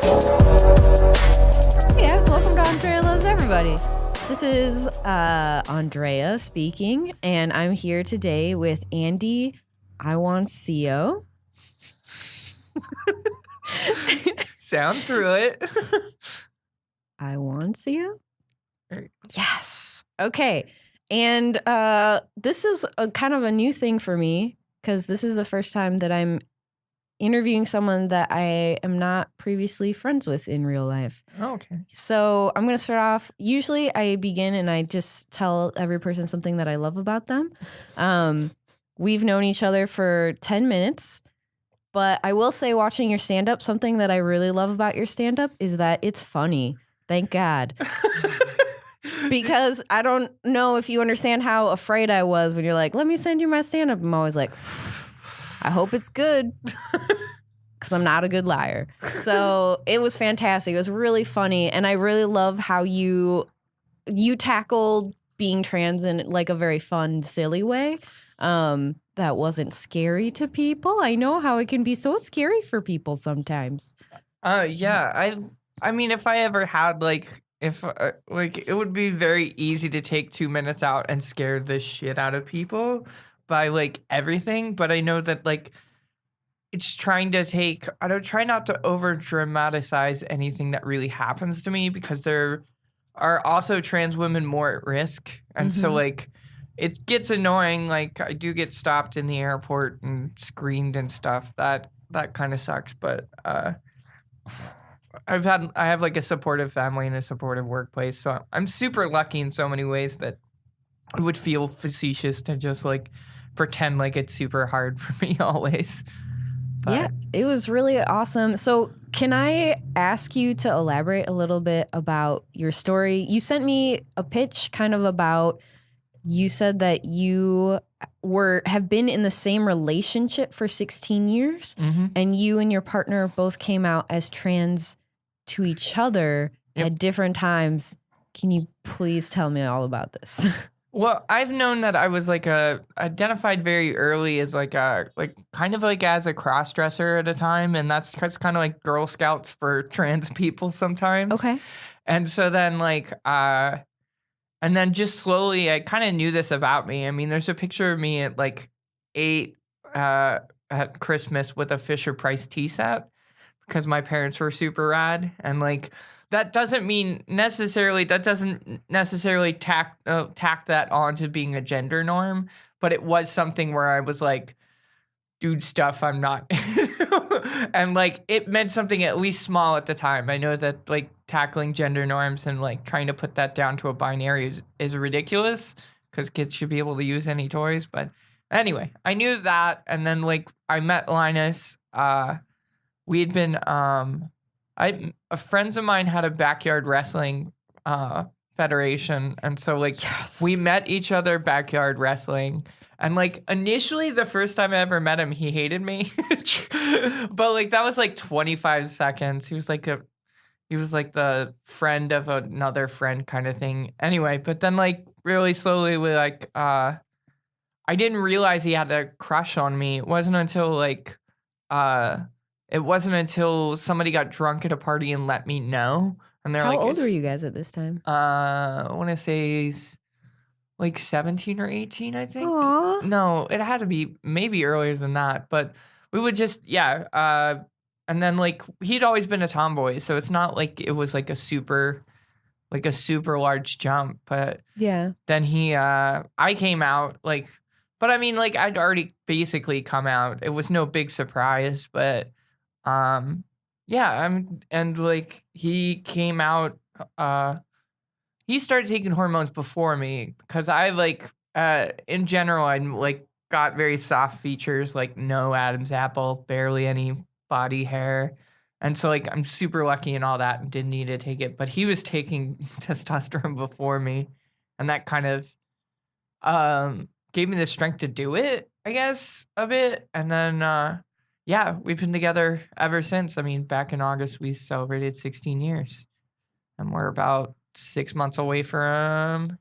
Hey guys, welcome to Andrea Loves Everybody. This is Andrea speaking, and I'm here today with Andy Iwancio. Sound through it. Iwancio? Yes. Okay. And this is a kind of a new thing for me because this is the first time that I'm interviewing someone that I am not previously friends with in real life. Oh, okay. So I'm going to start off. Usually I begin and I just tell every person something that I love about them. We've known each other for 10 minutes, but I will say watching your stand-up, something that I really love about your stand-up is that it's funny. Thank God. Because I don't know if you understand how afraid I was when you're like, let me send you my stand-up. I'm always like, I hope it's good because I'm not a good liar. So it was fantastic. It was really funny. And I really love how you tackled being trans in like a very fun, silly way. That wasn't scary to people. I know how it can be so scary for people sometimes. Yeah. I mean, if I ever had it would be very easy to take 2 minutes out and scare the shit out of people by like everything. But I know that like it's trying to try not to over dramatize anything that really happens to me because there are also trans women more at risk. And so like it gets annoying. Like I do get stopped in the airport and screened and stuff. That kind of sucks. But I have like a supportive family and a supportive workplace. So I'm super lucky in so many ways that it would feel facetious to just like pretend like it's super hard for me always. But. Yeah, it was really awesome. So can I ask you to elaborate a little bit about your story? You sent me a pitch kind of about, you said that you have been in the same relationship for 16 years and you and your partner both came out as trans to each other at different times. Can you please tell me all about this? Well, I've known that I was identified very early as kind of as a cross-dresser at a time, and that's kind of like Girl Scouts for trans people sometimes. Okay. And so then and then just slowly I kind of knew this about me. I mean, there's a picture of me at like 8 at Christmas with a Fisher-Price tea set because my parents were super rad, and like that doesn't necessarily tack that on to being a gender norm, but it was something where I was like, dude, stuff I'm not. And like it meant something at least small at the time. I know that like tackling gender norms and like trying to put that down to a binary is ridiculous because kids should be able to use any toys. But anyway, I knew that, and then like I met Linus. We had been friends of mine had a backyard wrestling federation, and so like we met each other backyard wrestling, and like initially the first time I ever met him he hated me, but like that was like 25 seconds. He was like the friend of another friend kind of thing. Anyway, but then like really slowly we like I didn't realize he had a crush on me. It wasn't until somebody got drunk at a party and let me know. And they're How like, old were you guys at this time? I want to say he's like 17 or 18, I think. Aww. No, it had to be maybe earlier than that. But we would just, and then like he'd always been a tomboy. So it's not like it was like a super large jump. But yeah, then I came out like, but I mean, like I'd already basically come out. It was no big surprise, but and like he came out, he started taking hormones before me because I like, in general, I like got very soft features, like no Adam's apple, barely any body hair. And so like, I'm super lucky and all that and didn't need to take it, but he was taking testosterone before me. And that kind of, gave me the strength to do it, I guess, a bit. And then, we've been together ever since. I mean, back in August, we celebrated 16 years. And we're about 6 months away from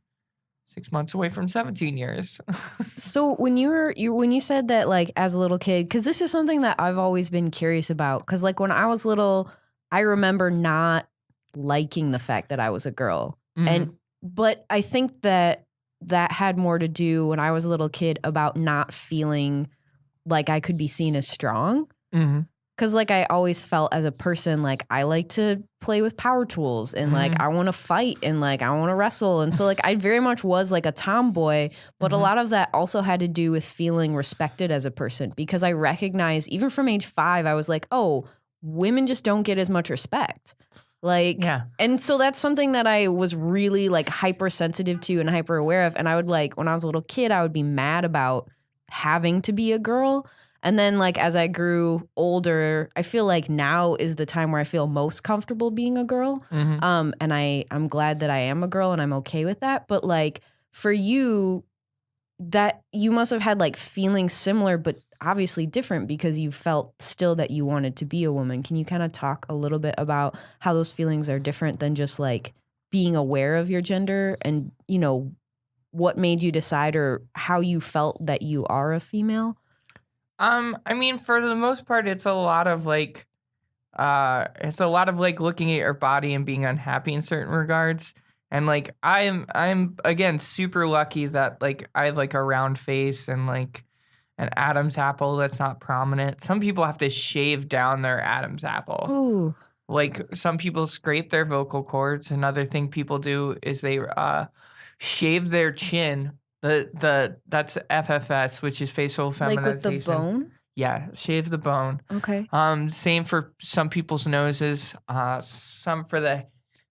17 years. So when you said that, like, as a little kid, because this is something that I've always been curious about. Because, like, when I was little, I remember not liking the fact that I was a girl. But I think that had more to do when I was a little kid about not feeling like I could be seen as strong. Because like I always felt as a person, like I like to play with power tools and like I want to fight and like I want to wrestle. And so like I very much was like a tomboy, but a lot of that also had to do with feeling respected as a person, because I recognized even from age 5, I was like, oh, women just don't get as much respect. Like, and so that's something that I was really like hypersensitive to and hyper aware of. And I would like, when I was a little kid, I would be mad about having to be a girl. And then like, as I grew older, I feel like now is the time where I feel most comfortable being a girl. And I'm glad that I am a girl and I'm okay with that. But like for you, that you must have had like feelings similar, but obviously different because you felt still that you wanted to be a woman. Can you kind of talk a little bit about how those feelings are different than just like being aware of your gender and, you know, what made you decide or how you felt that you are a female? I mean, for the most part, it's a lot of like looking at your body and being unhappy in certain regards. And like I'm again super lucky that like I have like a round face and like an Adam's apple that's not prominent. Some people have to shave down their Adam's apple. Ooh. Like some people scrape their vocal cords. Another thing people do is they shave their chin. That's FFS, which is facial feminization. Like with the bone? Yeah, shave the bone. Okay. Same for some people's noses. Some for the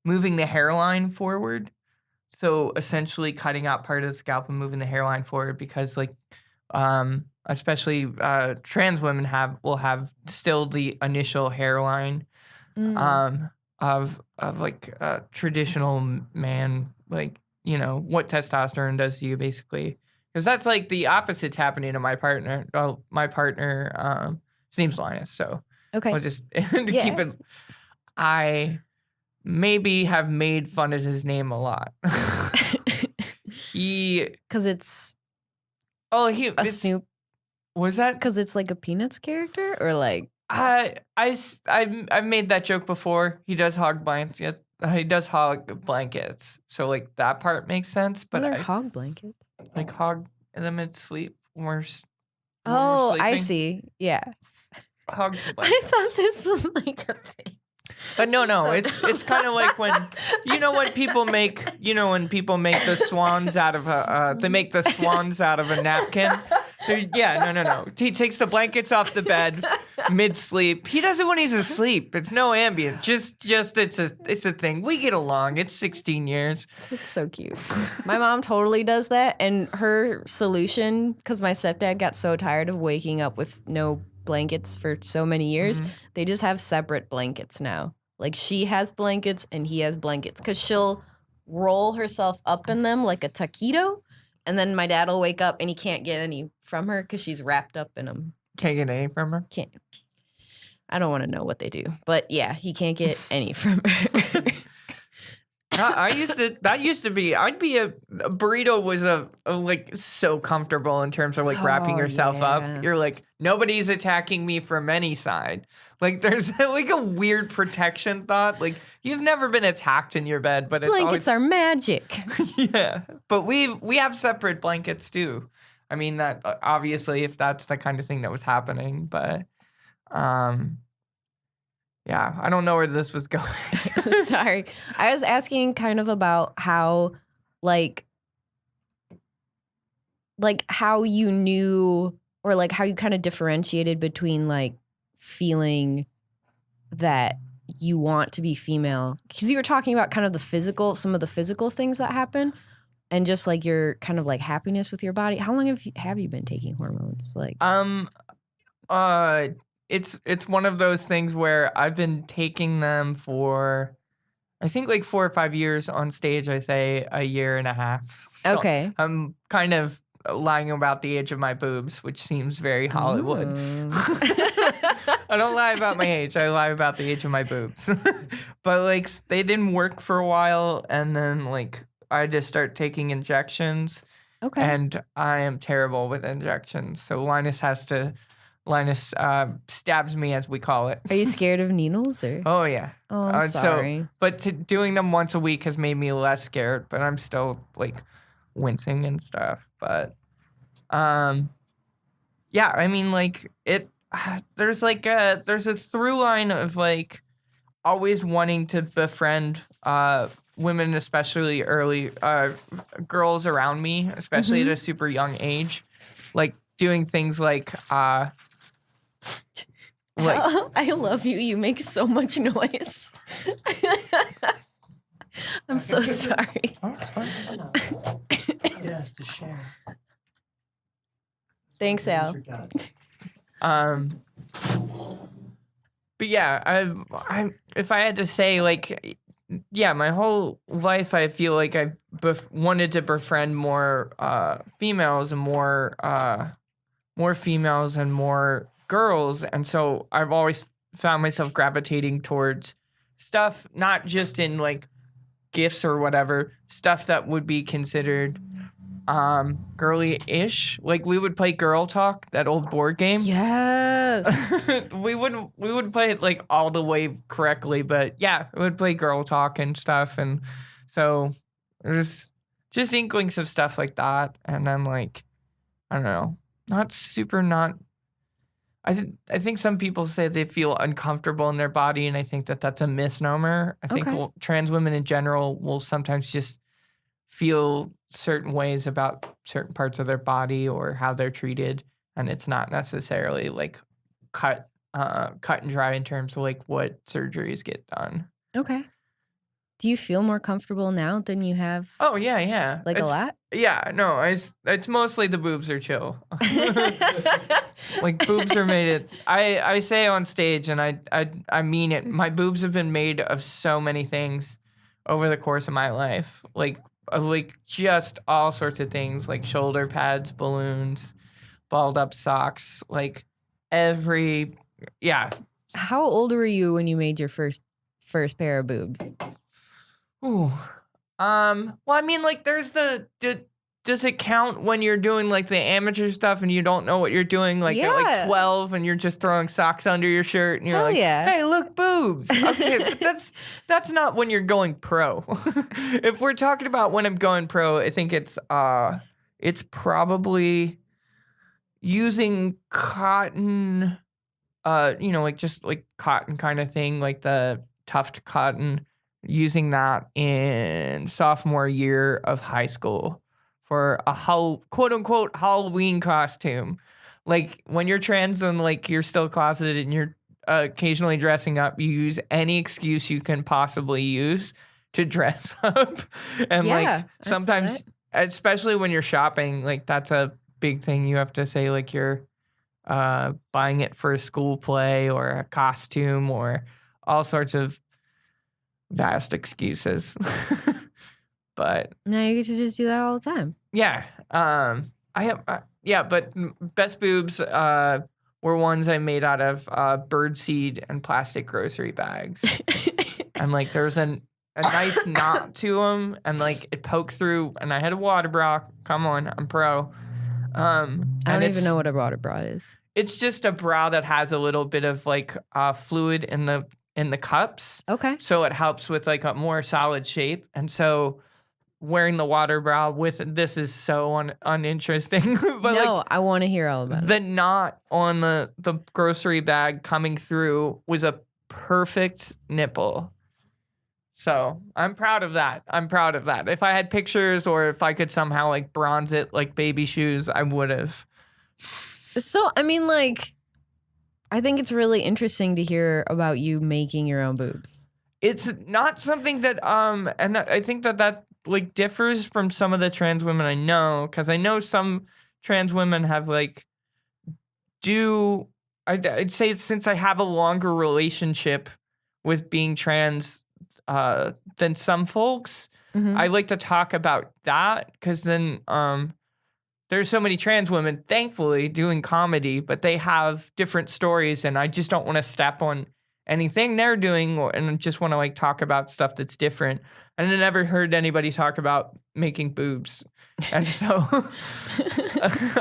moving the hairline forward. So essentially cutting out part of the scalp and moving the hairline forward because like especially trans women will have still the initial hairline of like a traditional man, like, you know, what testosterone does to you basically. Because that's like the opposite's happening to my partner. Oh, my partner, his name's Linus. So okay. I'll just keep it. I maybe have made fun of his name a lot. Because it's Snoop. Was that? Because it's like a Peanuts character or like? I've made that joke before. He does hog blankets. He does hog blankets. So like that part makes sense. But what are hog blankets? Like hog in the mid sleep when we're I see. Yeah. Hog blankets. I thought this was like a thing. No, it's kind of like when people make the swans out of a napkin. No. He takes the blankets off the bed mid sleep. He does it when he's asleep. It's no ambient. Just it's a thing. We get along. It's 16 years. It's so cute. My mom totally does that, and her solution, because my stepdad got so tired of waking up with no blankets for so many years, they just have separate blankets now. Like she has blankets and he has blankets because she'll roll herself up in them like a taquito, and then my dad will wake up and he can't get any from her because she's wrapped up in them. Can't get any from her? Can't. I don't want to know what they do, but yeah, he can't get any from her. I'd be a burrito was like so comfortable in terms of like wrapping yourself up. You're like, nobody's attacking me from any side. Like there's like a weird protection thought. Like you've never been attacked in your bed, but blankets are magic. Yeah, but we have separate blankets too. I mean that obviously if that's the kind of thing that was happening, but yeah, I don't know where this was going. Sorry. I was asking kind of about how, like how you knew or like how you kind of differentiated between like feeling that you want to be female. Because you were talking about kind of some of the physical things that happen and just like your kind of like happiness with your body. How long have you been taking hormones? Like, It's one of those things where I've been taking them for, I think like 4 or 5 years. On stage, I say a year and a half. So okay. I'm kind of lying about the age of my boobs, which seems very Hollywood. I don't lie about my age. I lie about the age of my boobs. But like they didn't work for a while, and then like I just start taking injections. Okay. And I am terrible with injections. So Linus has to Linus stabs me, as we call it. Are you scared of needles or? Oh yeah. Oh, I'm sorry. But doing them once a week has made me less scared. But I'm still like wincing and stuff. But yeah. I mean, like it. There's a through line of like always wanting to befriend women, especially early girls around me, especially at a super young age, like doing things like I love you. You make so much noise. I'm so sorry. Oh, it's fine. Yes, to share. Thanks, Al. But yeah, I if I had to say, like, yeah, my whole life I feel like I wanted to befriend more females and more females and more girls, and so I've always found myself gravitating towards stuff not just in like gifts or whatever, stuff that would be considered girly-ish. Like we would play Girl Talk, that old board game. Yes. we wouldn't play it like all the way correctly, but yeah, we would play Girl Talk and stuff. And so there's just inklings of stuff like that. And then like, I don't know, I think some people say they feel uncomfortable in their body, and I think that that's a misnomer. I think trans women in general will sometimes just feel certain ways about certain parts of their body or how they're treated, and it's not necessarily like cut and dry in terms of like what surgeries get done. Okay. Do you feel more comfortable now than you have? Oh yeah. Like it's, a lot? Yeah, no, it's mostly the boobs are chill. Like boobs are made it. I say on stage, and I mean it. My boobs have been made of so many things over the course of my life. Like just all sorts of things, like shoulder pads, balloons, balled up socks, like yeah. How old were you when you made your first pair of boobs? Ooh. Well, I mean, like there's does it count when you're doing like the amateur stuff and you don't know what you're doing, like at like 12 and you're just throwing socks under your shirt and you're like, hey, look, boobs. Okay, but that's not when you're going pro. If we're talking about when I'm going pro, I think it's probably using cotton, like just like cotton kind of thing, like the tuft cotton, using that in sophomore year of high school for a quote unquote Halloween costume. Like when you're trans and like you're still closeted and you're occasionally dressing up, you use any excuse you can possibly use to dress up. And like sometimes, especially when you're shopping, like that's a big thing. You have to say like you're buying it for a school play or a costume or all sorts of vast excuses. But now you get to just do that all the time. Yeah. I have but best boobs were ones I made out of birdseed and plastic grocery bags. And like there was a nice knot to them, and like it poked through, and I had a water bra. Come on, I'm pro. I don't even know what a water bra is. It's just a bra that has a little bit of like fluid in the cups. Okay. So it helps with like a more solid shape. And so wearing the water bra with this is so uninteresting. But no, like, I want to hear all about it. The knot on the grocery bag coming through was a perfect nipple. So I'm proud of that. If I had pictures or if I could somehow like bronze it like baby shoes, I would have. So, I mean, like, I think it's really interesting to hear about you making your own boobs. It's not something that, and I think that like differs from some of the trans women I know, because I know some trans women have like, I'd say since I have a longer relationship with being trans than some folks, I like to talk about that, because then there's so many trans women, thankfully, doing comedy, but they have different stories, and I just don't want to step on anything they're doing and just want to like talk about stuff that's different. And I never heard anybody talk about making boobs. And so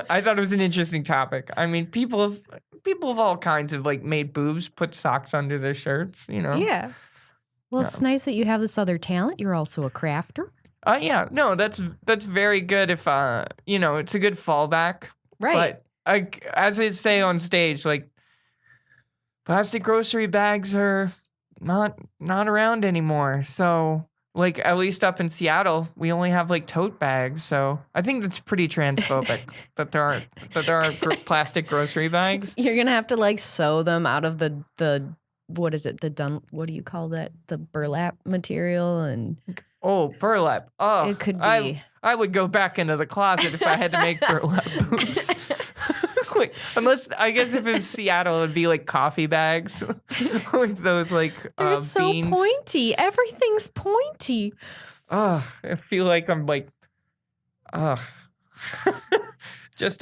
I thought it was an interesting topic. I mean, people of all kinds have like made boobs, put socks under their shirts, you know? Yeah. Well, it's nice that you have this other talent. You're also a crafter. Yeah, no, that's very good if, you know, it's a good fallback. Right. But as I say on stage, like, plastic grocery bags are not around anymore. So, like, at least up in Seattle, we only have like tote bags. So I think that's pretty transphobic that there aren't plastic grocery bags. You're gonna have to like sew them out of the what is it? What do you call that? The burlap material and Oh, burlap. Oh, it could be. I would go back into the closet if I had to make burlap boobs. Like, unless, I guess if it's Seattle, it'd be like coffee bags. Like those like They're so beans. pointy. Everything's pointy. Oh, I feel like I'm like, just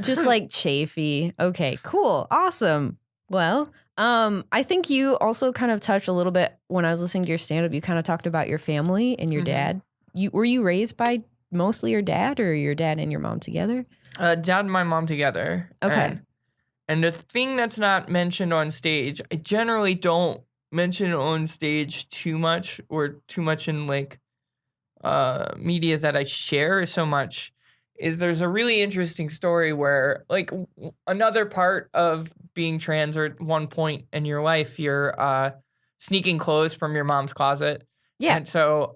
Just like chafy. Okay, cool. Awesome. Well, I think you also kind of touched a little bit when I was listening to your stand-up. You kind of talked about your family and your dad. Were you raised by mostly your dad or your dad and your mom together? Dad and my mom together. Okay. And the thing that's not mentioned on stage, I generally don't mention on stage too much or too much in like media that I share so much, is there's a really interesting story where like another part of being trans, or at one point in your life, you're sneaking clothes from your mom's closet. Yeah. And so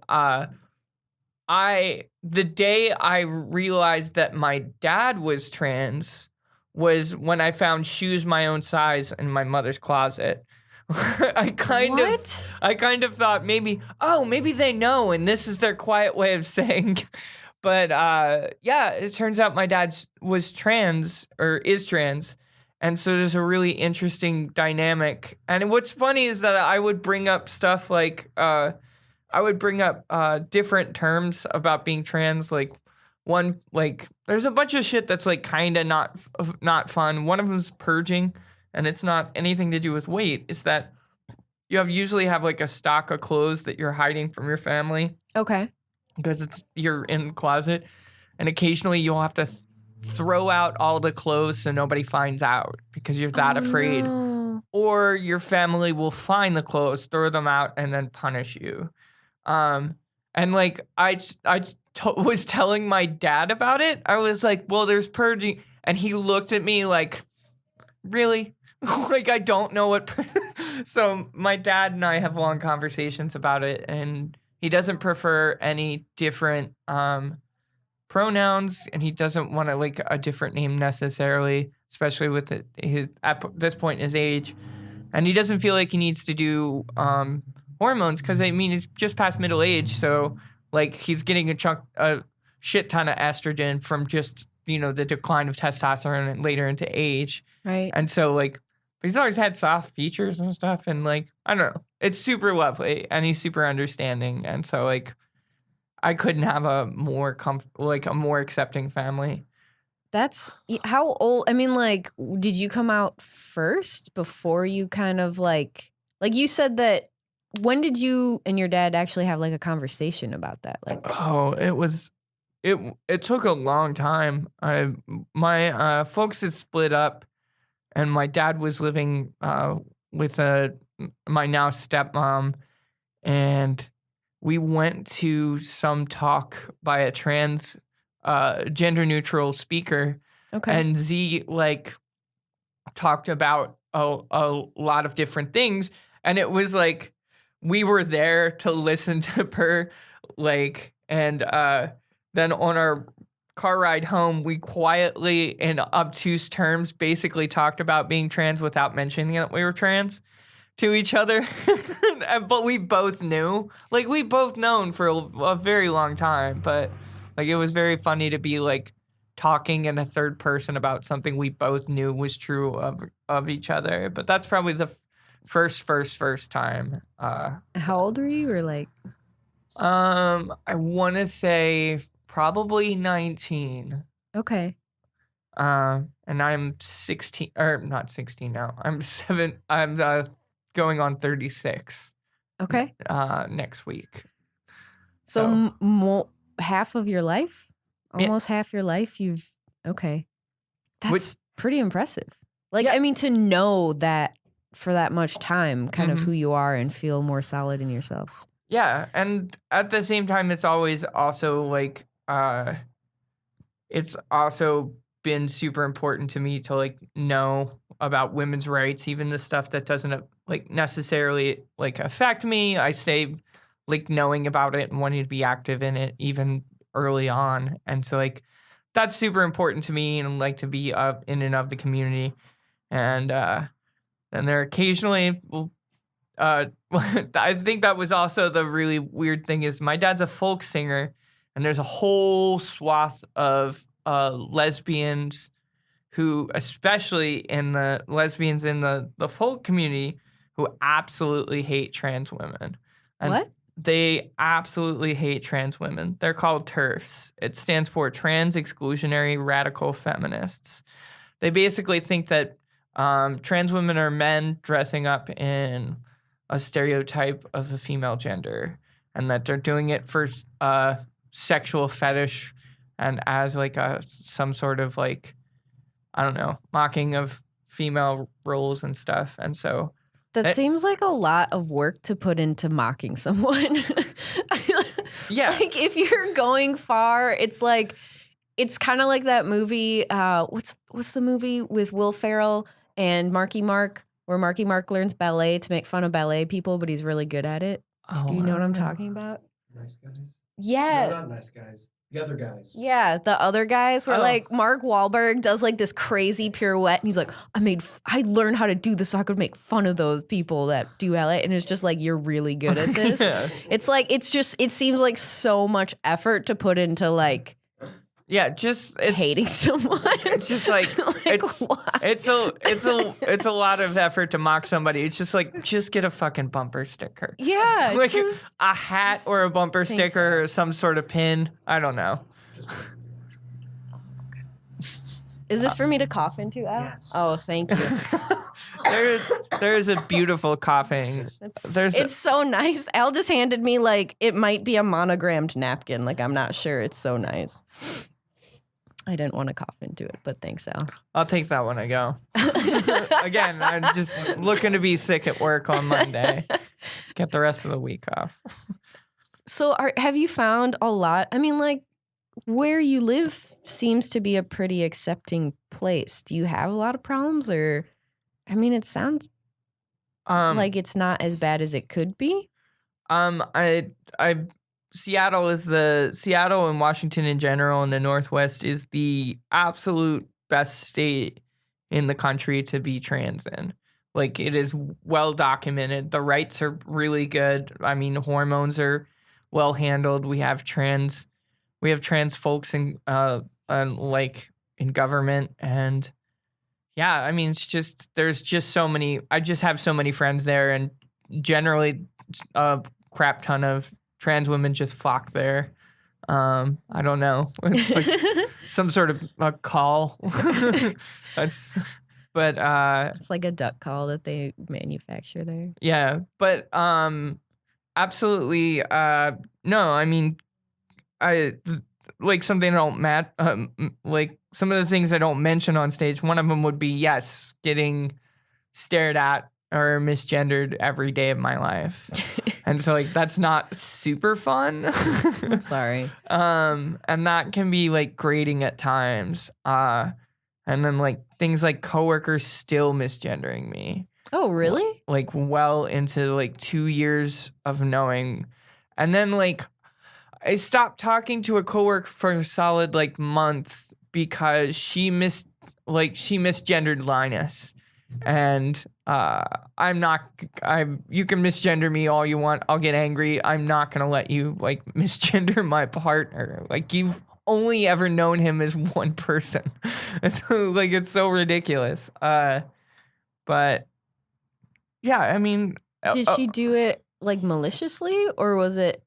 the day I realized that my dad was trans was when I found shoes my own size in my mother's closet. I kind of thought maybe they know and this is their quiet way of saying. But yeah, it turns out my dad was trans or is trans. And so there's a really interesting dynamic. And what's funny is that I would bring up stuff like different terms about being trans. Like one, like there's a bunch of shit that's like kind of not fun. One of them is purging, and it's not anything to do with weight. It's that you usually have like a stock of clothes that you're hiding from your family. Okay. Because you're in the closet, and occasionally you'll have to throw out all the clothes so nobody finds out because you're that afraid. No. Or your family will find the clothes, throw them out, and then punish you. And like I was telling my dad about it. I was like, "Well, there's purging," and he looked at me like, "Really?" Like I don't know what. So my dad and I have long conversations about it, and he doesn't prefer any different pronouns, and he doesn't want to like a different name necessarily, especially with at this point in his age. And he doesn't feel like he needs to do hormones because I mean it's just past middle age, so like he's getting a shit ton of estrogen from just the decline of testosterone and later into age, Right. and so like he's always had soft features and stuff, and like I don't know, it's super lovely and he's super understanding, and so like I couldn't have a more a more accepting family. That's how old. I mean, like, did you come out first before you kind of like you said that? When did you and your dad actually have like a conversation about that? Like, Oh, it took a long time. My folks had split up, and my dad was living with my now stepmom, and we went to some talk by a trans gender neutral speaker. okay, And Z like talked about a lot of different things, and it was like we were there to listen to her, like, and then on our car ride home, we quietly in obtuse terms basically talked about being trans without mentioning that we were trans to each other. But we both knew, like we both known for a very long time, but like it was very funny to be like talking in a third person about something we both knew was true of each other. But that's probably the first time. how old were you? Or like, I want to say probably 19. okay, And I'm 16, or not 16 now. I'm 7. I'm going on 36 Okay. next week. So half of your life, almost half your life, okay. That's pretty impressive. Like, I mean, to know that for that much time, kind of who you are and feel more solid in yourself. Yeah. And at the same time, it's always also like, it's also been super important to me to like know about women's rights, even the stuff that doesn't like necessarily like affect me. I stay like knowing about it and wanting to be active in it even early on. And so like that's super important to me and like to be up in and of the community. And there occasionally I think that was also the really weird thing is my dad's a folk singer and there's a whole swath of lesbians who, especially in the lesbians in the folk community, who absolutely hate trans women. And what? They absolutely hate trans women. They're called TERFs. It stands for Trans Exclusionary Radical Feminists. They basically think that trans women are men dressing up in a stereotype of a female gender and that they're doing it for sexual fetish and as like some sort of like, I don't know, mocking of female roles and stuff. And so that seems like a lot of work to put into mocking someone. Yeah. Like if you're going far, it's like, it's kind of like that movie. What's the movie with Will Ferrell and Marky Mark, where Marky Mark learns ballet to make fun of ballet people, but he's really good at it. Do you know what I'm talking about? Nice Guys? Yeah. No, not Nice Guys. The Other Guys. Yeah, the other guys where like Mark Wahlberg does like this crazy pirouette and he's like, I learned how to do this so I could make fun of those people that do ballet. And it's just like, you're really good at this. Yeah. It's like, it seems like so much effort to put into like, yeah, just it's hating someone. It's just like, it's a lot of effort to mock somebody. It's just like, just get a fucking bumper sticker. Yeah, like a hat or a bumper sticker or some sort of pin. I don't know. Is this for me to cough into, Al? Yes. Oh, thank you. There's a beautiful coughing. It's so nice. Al just handed me like it might be a monogrammed napkin. Like I'm not sure. It's so nice. I didn't want to cough into it, but thanks, Al. I'll take that when I go. Again, I'm just looking to be sick at work on Monday. Get the rest of the week off. So have you found a lot? I mean, like, where you live seems to be a pretty accepting place. Do you have a lot of problems? Or, I mean, it sounds like it's not as bad as it could be. Seattle and Washington in general and the Northwest is the absolute best state in the country to be trans in. Like it is well documented. The rights are really good. I mean, hormones are well handled. We have trans folks in like in government and yeah, I mean, it's just, there's just so many, I just have so many friends there and generally a crap ton of trans women just flock there. I don't know. It's like some sort of a call. It's like a duck call that they manufacture there. Yeah, but absolutely no. I mean, I like something I don't like some of the things I don't mention on stage. One of them would be getting stared at or misgendered every day of my life. And so like that's not super fun. I'm sorry. And that can be like grating at times. And then like things like coworkers still misgendering me. Oh, really? Like well into like 2 years of knowing. And then like I stopped talking to a coworker for a solid like month because she misgendered Linus. And you can misgender me all you want. I'll get angry. I'm not going to let you like misgender my partner. Like you've only ever known him as one person. Like it's so ridiculous. But yeah, I mean, did she do it like maliciously or was it?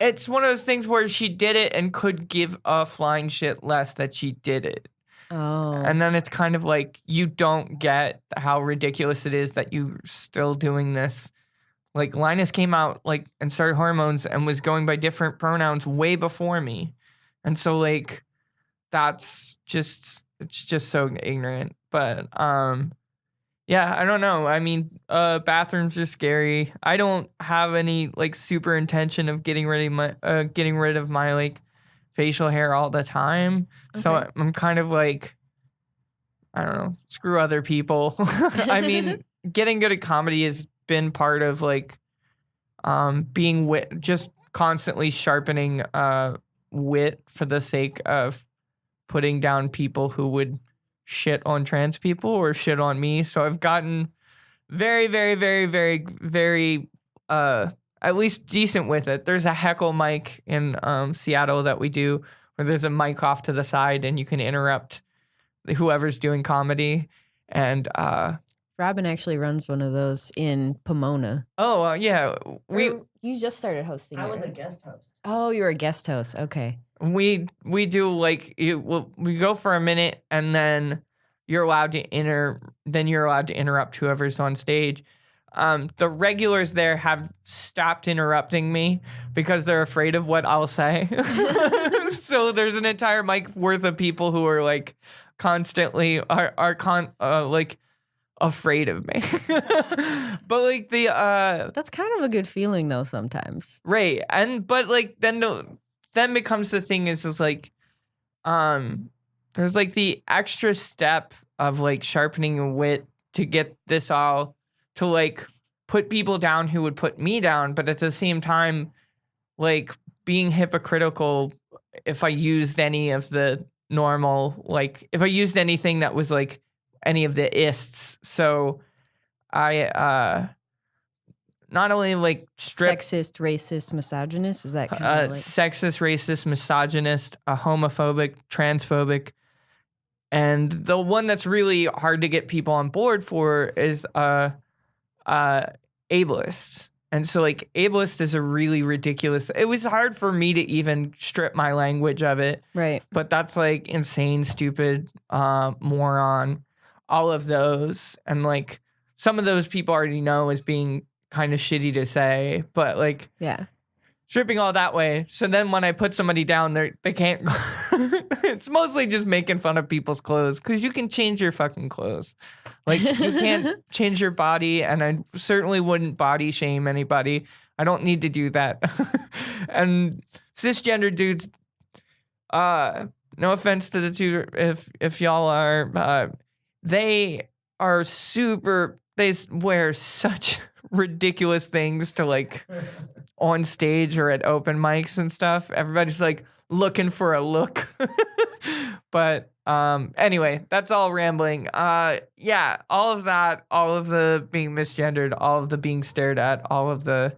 It's one of those things where she did it and could give a flying shit less that she did it. Oh. And then it's kind of like you don't get how ridiculous it is that you're still doing this. Like Linus came out like and started hormones and was going by different pronouns way before me. And so like it's just so ignorant. But yeah, I don't know. I mean, bathrooms are scary. I don't have any like super intention of getting rid of my like facial hair all the time. Okay. So I'm kind of like, I don't know, screw other people. I mean, getting good at comedy has been part of like being just constantly sharpening wit for the sake of putting down people who would shit on trans people or shit on me. So I've gotten very, very, very, very, very at least decent with it. There's a heckle mic in Seattle that we do where there's a mic off to the side and you can interrupt whoever's doing comedy. And Robin actually runs one of those in Pomona. Oh, yeah. You just started hosting. I was a guest host. Oh, you were a guest host. Okay. We do like we go for a minute and then you're allowed to interrupt whoever's on stage. The regulars there have stopped interrupting me because they're afraid of what I'll say. So there's an entire mic worth of people who are like constantly like afraid of me. But like that's kind of a good feeling though sometimes. Right. But like then becomes the thing is like there's like the extra step of like sharpening a wit to get this all to like put people down who would put me down, but at the same time like being hypocritical if I used any of the normal, like if I used anything that was like any of the ists. So I not only like sexist, racist, misogynist, is that kind of like sexist, racist, misogynist, homophobic, transphobic, and the one that's really hard to get people on board for is ableist. And so like ableist is a really ridiculous. It was hard for me to even strip my language of it, right? But that's like insane, stupid, moron, all of those, and like some of those people already know as being kind of shitty to say, but like stripping all that way. So then when I put somebody down, they can't. It's mostly just making fun of people's clothes because you can change your fucking clothes. Like you can't change your body, and I certainly wouldn't body shame anybody. I don't need to do that. And cisgender dudes, no offense to the two, if y'all are, they are super. They wear such ridiculous things to like on stage or at open mics and stuff. Everybody's like looking for a look. But anyway, that's all rambling. Yeah, all of that, all of the being misgendered, all of the being stared at, all of the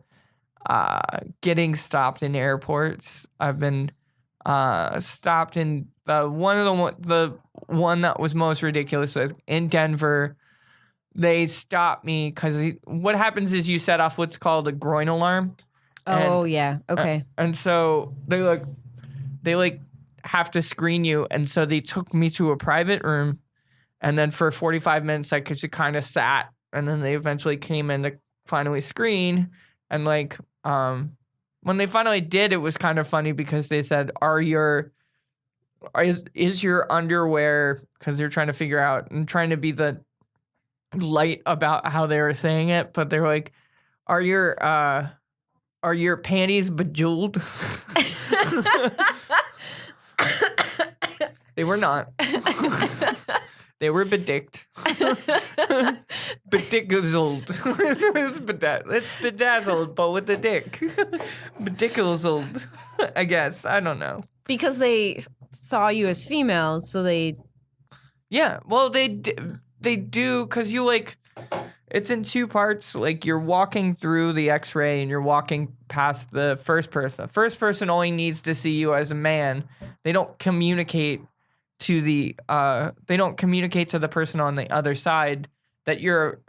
getting stopped in airports. I've been stopped in the one that was most ridiculous in Denver. They stopped me because what happens is you set off what's called a groin alarm. Oh, yeah. Okay. And so they have to screen you. And so they took me to a private room. And then for 45 minutes, I just kind of sat. And then they eventually came in to finally screen. And like when they finally did, it was kind of funny because they said, is your underwear, because they're trying to figure out and trying to be the light about how they were saying it, but they're like, are your panties bejeweled? They were not. They were bedicked. Bedickazled. It's bedazzled, but with a dick. Bedickazled, I guess. I don't know. Because they saw you as female, so they... Yeah, well, they do, because you, like, it's in two parts. Like, you're walking through the x-ray and you're walking past the first person. The first person only needs to see you as a man. They don't communicate to the person on the other side that you're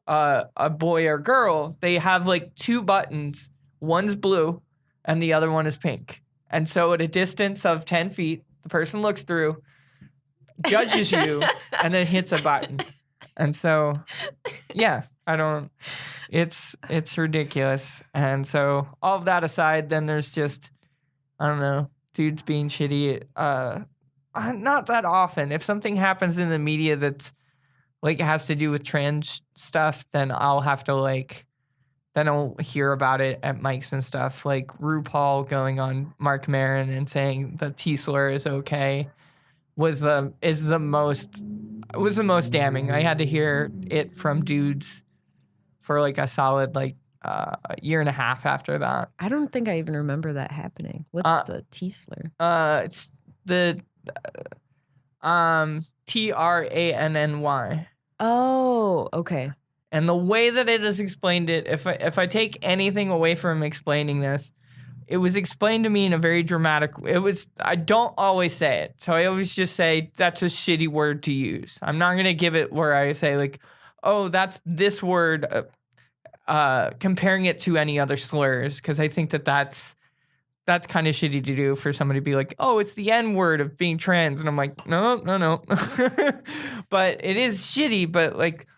a boy or girl. They have, like, two buttons. One's blue and the other one is pink. And so at a distance of 10 feet, the person looks through. judges you, and then hits a button. And so, yeah, it's ridiculous. And so all of that aside, then there's just, I don't know, dudes being shitty. Not that often. If something happens in the media that's like has to do with trans stuff, then I'll have to then I'll hear about it at mics and stuff. Like RuPaul going on Mark Maron and saying the T slur is okay was the most damning. I had to hear it from dudes for like a solid a year and a half after that. I don't think I even remember that happening. What's the T slur? It's the TRANNY. Oh, okay. And the way that it is explained if I take anything away from explaining this, it was explained to me in a very dramatic. I don't always say it, so I always just say that's a shitty word to use. I'm not gonna give it where I say like, oh, that's this word, comparing it to any other slurs, because I think that's kind of shitty to do for somebody to be like, oh, it's the N word of being trans, and I'm like, no. But it is shitty, but like.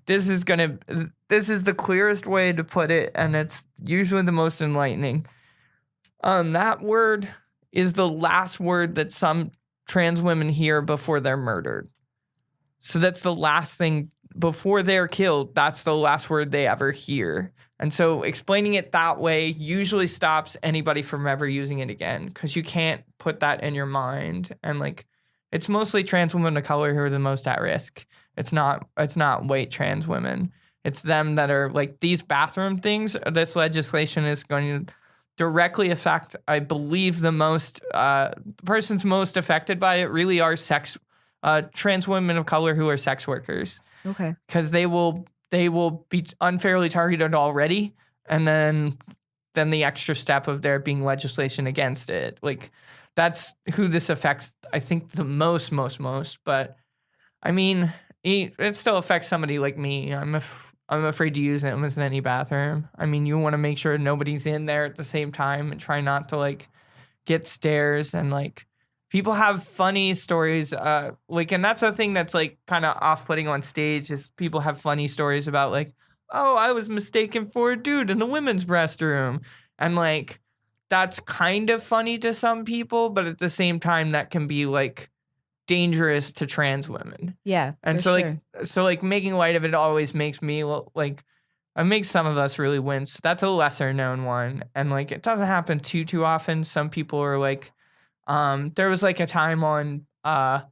This is the clearest way to put it, and it's usually the most enlightening. That word is the last word that some trans women hear before they're murdered. So that's the last thing before they're killed. That's the last word they ever hear. And so explaining it that way usually stops anybody from ever using it again, because you can't put that in your mind. And like, it's mostly trans women of color who are the most at risk. It's not white trans women. It's them that are like these bathroom things. This legislation is going to directly affect, I believe, the persons most affected by it really are trans women of color who are sex workers. Okay. Because they will be unfairly targeted already, and then the extra step of there being legislation against it. Like, that's who this affects, I think, the most. But I mean, it still affects somebody like me. I'm afraid to use it in any bathroom. I mean, you want to make sure nobody's in there at the same time and try not to like get stares, and like people have funny stories. And that's a thing that's like kind of off-putting on stage is people have funny stories about like, oh, I was mistaken for a dude in the women's restroom, and like that's kind of funny to some people, but at the same time that can be like dangerous to trans women. Yeah. And so making light of it always makes me like, it makes some of us really wince. That's a lesser known one. And like, it doesn't happen too often. Some people are like, there was like a time on a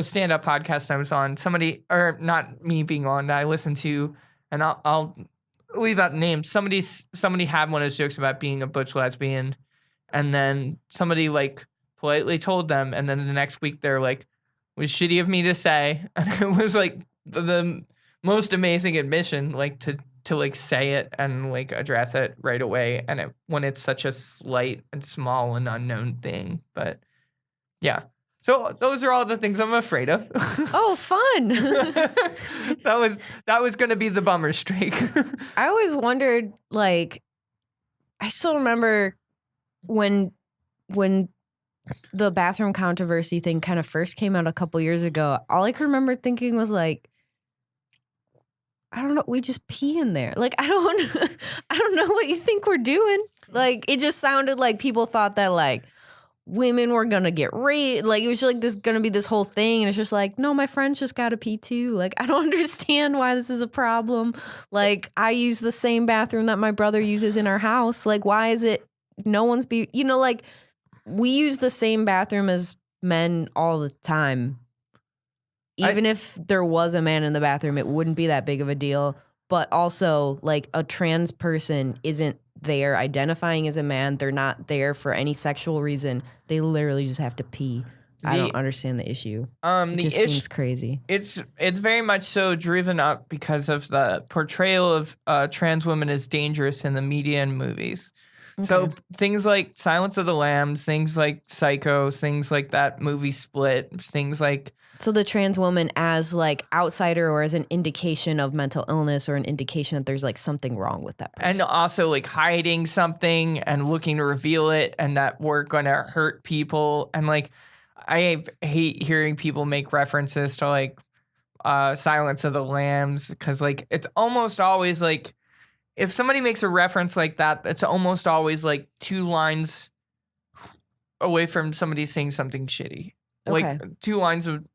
stand-up podcast I was on, somebody, or not me being on, that I listened to, and I'll leave out names. Somebody had one of those jokes about being a butch lesbian, and then somebody like politely told them, and then the next week they're like, it was shitty of me to say. And it was like the most amazing admission, like to like say it and like address it right away, and when it's such a slight and small and unknown thing. But yeah, so those are all the things I'm afraid of. Oh, fun. that was gonna be the bummer streak. I always wondered, like, I still remember when the bathroom controversy thing kind of first came out a couple years ago. All I could remember thinking was like, I don't know, we just pee in there. Like, I don't know what you think we're doing. Like, it just sounded like people thought that like women were gonna get raped. Like, it was just like this gonna be this whole thing, and it's just like, no, my friends just gotta pee too. Like, I don't understand why this is a problem. Like, I use the same bathroom that my brother uses in our house. Like, why is it no one's like, we use the same bathroom as men all the time. Even if there was a man in the bathroom, it wouldn't be that big of a deal. But also, like, a trans person isn't there identifying as a man. They're not there for any sexual reason. They literally just have to pee. I don't understand the issue. It just seems crazy. It's very much so driven up because of the portrayal of trans women as dangerous in the media and movies. Okay. So things like Silence of the Lambs, things like Psycho, things like that movie Split, things like... So the trans woman as like outsider or as an indication of mental illness or an indication that there's like something wrong with that person. And also like hiding something and looking to reveal it, and that we're going to hurt people. And like, I hate hearing people make references to like Silence of the Lambs, because like it's almost always like if somebody makes a reference like that, it's almost always like 2 lines away from somebody saying something shitty. Okay. Like 2 lines of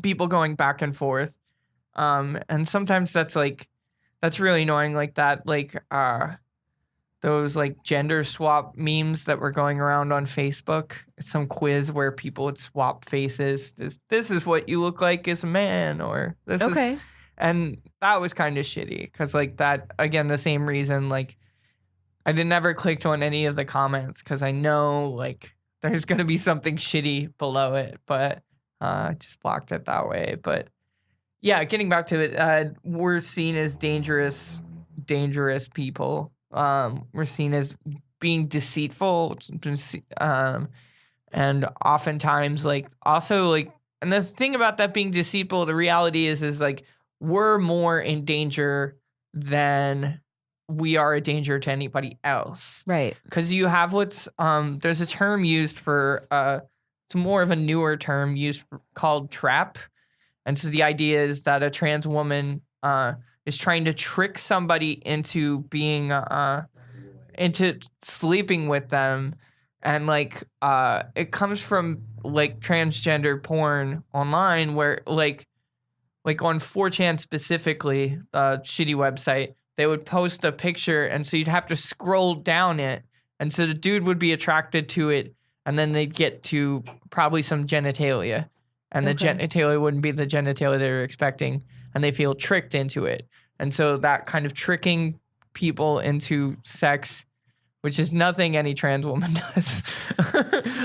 people going back and forth. And sometimes that's really annoying, like that, like those like gender swap memes that were going around on Facebook. It's some quiz where people would swap faces. This is what you look like as a man, or this is, and that was kind of shitty because like that, again, the same reason, like I never clicked on any of the comments because I know like there's gonna be something shitty below it, but I just blocked it that way. But yeah, getting back to it, we're seen as dangerous people. We're seen as being deceitful, and oftentimes like also like, and the thing about that being deceitful, the reality is like we're more in danger than we are a danger to anybody else. Right. Because you have there's a term used for, it's more of a newer term used called trap. And so the idea is that a trans woman is trying to trick somebody into being into sleeping with them, and like it comes from like transgender porn online, where like on 4chan specifically, the shitty website, they would post a picture, and so you'd have to scroll down it, and so the dude would be attracted to it, and then they'd get to probably some genitalia. And the genitalia wouldn't be the genitalia they were expecting, and they feel tricked into it. And so that kind of tricking people into sex, which is nothing any trans woman does.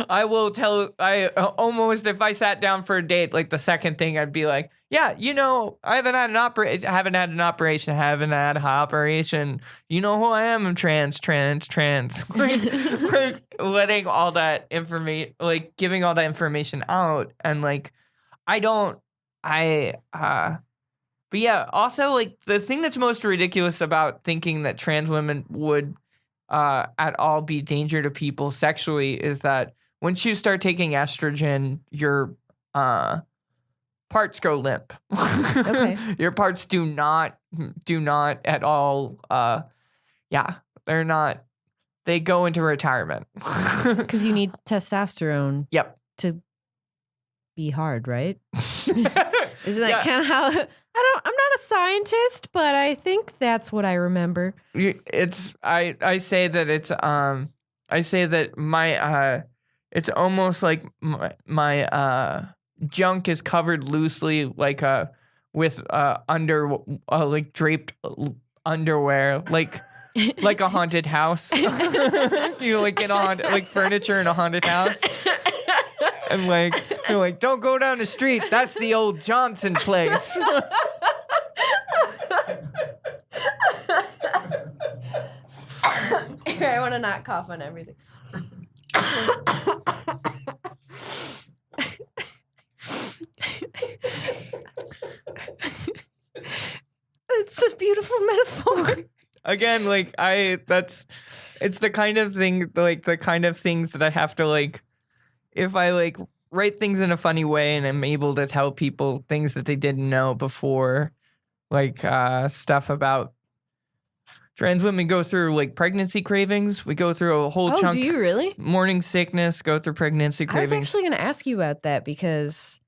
I will tell, almost if I sat down for a date, like the second thing I'd be like, yeah, you know, I haven't had an operation. You know who I am? I'm trans. like letting all that information, like giving all that information out. And like, but yeah, also like the thing that's most ridiculous about thinking that trans women would at all be danger to people sexually is that once you start taking estrogen, your parts go limp. Okay. Your parts do not at all. They're not. They go into retirement Because you need testosterone. Yep. To be hard, right? Isn't that kind of how? I'm not a scientist, but I think that's what I remember. I say that my it's almost like my junk is covered loosely like with like draped underwear, like a haunted house. You like get on like furniture in a haunted house. And like you're like, don't go down the street. That's the old Johnson place. Here, I want to not cough on everything. It's a beautiful metaphor. Again, like it's the kind of thing, like the kind of things that I have to like, if I like write things in a funny way and I'm able to tell people things that they didn't know before, like stuff about trans women go through like pregnancy cravings. We go through a whole chunk. Oh, do you really? Morning sickness, go through pregnancy cravings. I was actually going to ask you about that because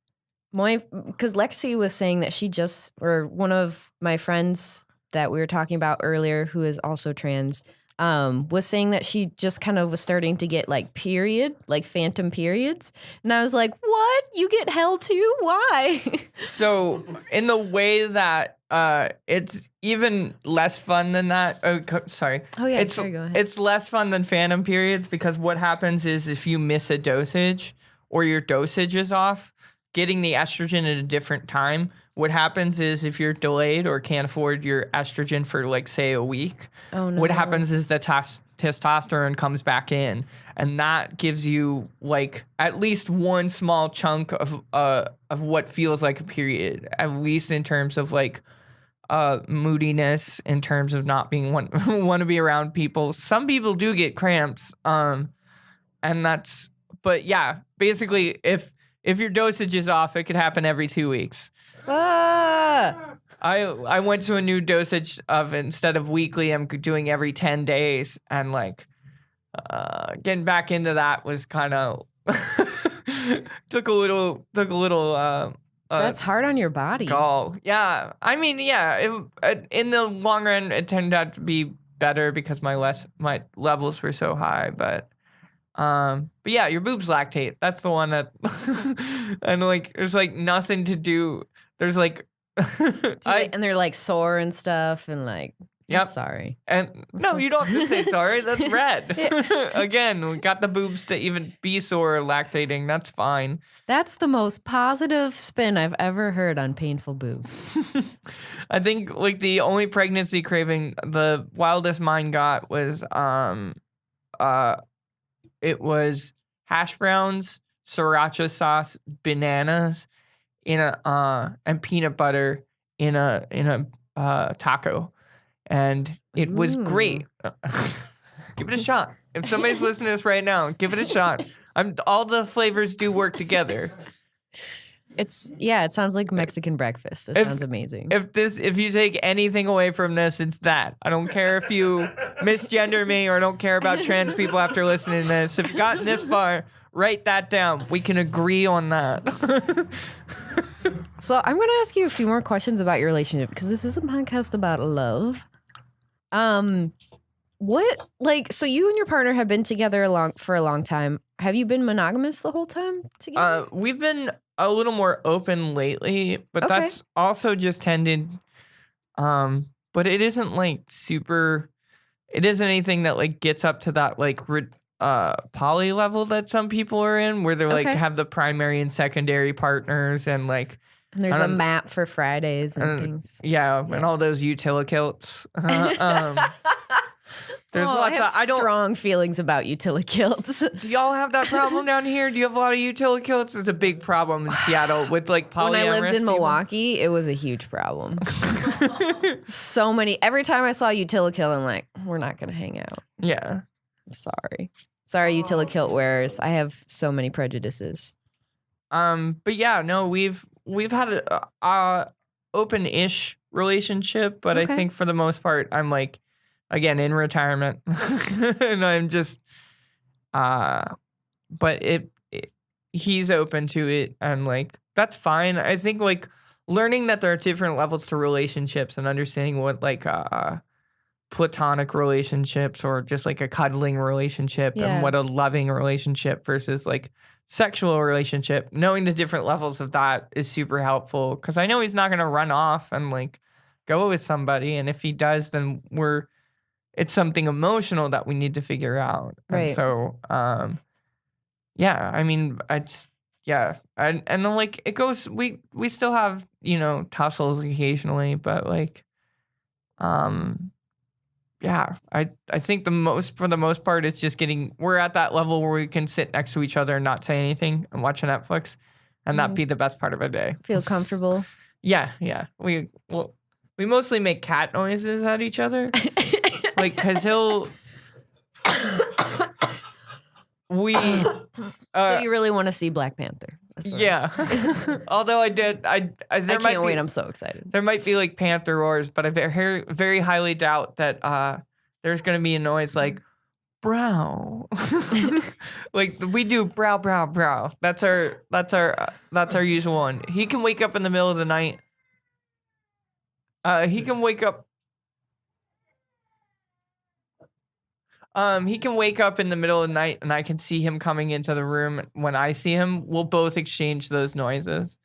Lexi was saying that or one of my friends that we were talking about earlier, who is also trans, was saying that she just kind of was starting to get like phantom periods. And I was like, what? You get hell too? Why? So in the way that it's even less fun than that. Sorry. Oh yeah, it's, sure, go ahead. It's less fun than phantom periods because what happens is if you miss a dosage or your dosage is off, getting the estrogen at a different time, what happens is if you're delayed or can't afford your estrogen for like say a week, what happens is the testosterone comes back in, and that gives you like at least one small chunk of what feels like a period, at least in terms of like moodiness, in terms of not being want to be around people. Some people do get cramps, and that's But yeah, basically, if your dosage is off, it could happen every 2 weeks. Ah! I went to a new dosage of instead of weekly, I'm doing every 10 days, and like getting back into that was kind of took a little That's hard on your body. gall. Yeah, I mean, yeah, in the long run, it turned out to be better because my levels were so high, but yeah, your boobs lactate. That's the one that, and like, there's like nothing to do. There's like, And they're like sore and stuff, and like, Yep. I'm sorry. And no, you don't have to say sorry. That's red. Again, we got the boobs to even be sore lactating. That's fine. That's the most positive spin I've ever heard on painful boobs. I think like the only pregnancy craving the wildest mine got was it was hash browns, sriracha sauce, bananas in a and peanut butter in a taco. And it was great. Give it a shot. If somebody's listening to this right now, give it a shot. All the flavors do work together. It sounds like Mexican breakfast. That sounds amazing. If you take anything away from this, it's that. I don't care if you misgender me or don't care about trans people after listening to this. If you've gotten this far, write that down. We can agree on that. So I'm going to ask you a few more questions about your relationship because this is a podcast about love. So you and your partner have been together for a long time. Have you been monogamous the whole time together? We've been a little more open lately, but that's also just tended. But it isn't like super. It isn't anything that like gets up to that like poly level that some people are in, where they're like have the primary and secondary partners and like. And there's a map for Fridays and things. Yeah, and all those utilikilts. There's lots I have strong feelings about utilikilts. Do y'all have that problem down here? Do you have a lot of utilikilts? It's a big problem in Seattle with like polyamorous When I lived in people. Milwaukee, it was a huge problem. So many. Every time I saw utilikilt, I'm like, we're not going to hang out. Yeah. Sorry, utilikilt wearers. I have so many prejudices. But yeah, no, we've had a open-ish relationship, but I think for the most part, I'm like, again, in retirement, and I'm just, but he's open to it, and like that's fine. I think like learning that there are different levels to relationships and understanding what like platonic relationships or just like a cuddling relationship and what a loving relationship versus like sexual relationship, knowing the different levels of that is super helpful because I know he's not going to run off and like go with somebody. And if he does, then it's something emotional that we need to figure out. Right. And so, yeah, I mean, and then like it goes, we still have, tussles occasionally, but like, yeah, I think for the most part, it's just we're at that level where we can sit next to each other and not say anything and watch Netflix and that be the best part of a day. Feel comfortable. Yeah. We mostly make cat noises at each other. Like, cause he'll, so you really want to see Black Panther? Yeah. Although I can't wait. I'm so excited. There might be like Panther roars, but I very, very highly doubt that there's going to be a noise like brow. Like we do brow, brow, brow. That's our usual one. He can wake up in the middle of the night. He can wake up in the middle of the night and I can see him coming into the room. When I see him, we'll both exchange those noises.